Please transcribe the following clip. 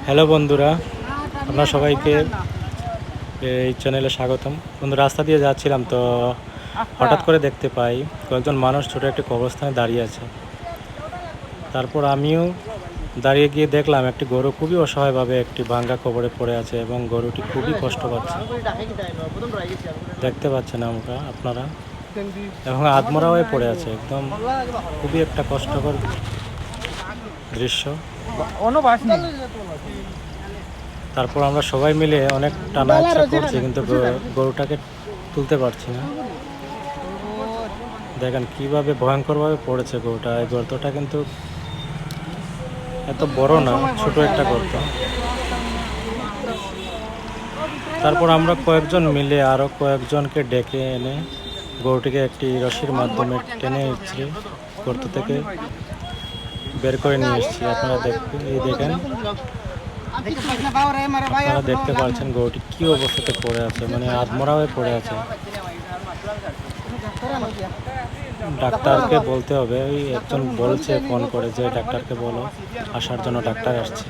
Hello বন্ধুরা, আপনার সবাইকে এই চ্যানেলে স্বাগতম। বন্ধু, রাস্তা দিয়ে যাচ্ছিলাম তো হঠাৎ করে দেখতে পাই কয়েকজন মানুষ ছোট একটি কবরস্থানে দাঁড়িয়ে আছে। তারপর আমিও দাঁড়িয়ে গিয়ে দেখলাম একটি গরু খুবই অসহায়ভাবে একটি ভাঙ্গা কবরে পড়ে আছে এবং গরুটি খুবই কষ্ট পাচ্ছে। দেখতে পাচ্ছেন আপনারা, এবং আধমরা হয়ে পড়ে আছে, একদম খুবই একটা কষ্টকর দৃশ্য। তারপর আমরা সবাই মিলে অনেক টানা ইচ্ছা করছি, কিন্তু গরুটাকে তুলতে পারছি না। দেখেন কিভাবে ভয়ঙ্করভাবে পড়েছে গরুটা। এই গর্তটা কিন্তু এত বড় না, ছোট একটা গর্ত। তারপর আমরা কয়েকজন মিলে আরও কয়েকজনকে ডেকে এনে গরুটিকে একটি রশির মাধ্যমে টেনে ইচ্ছে গর্ত থেকে বের করে নিয়ে এসেছি। আপনারা দেখেন, আপনারা দেখতে পাচ্ছেন গরুটি কি অবস্থাতে পড়ে আছে, মানে আধমরা হয়ে পড়ে আছে। ডাক্তারকে বলতে হবে, ওই একজন বলছে ফোন করে যে ডাক্তারকে বলো আসার জন্য, ডাক্তার আসছে।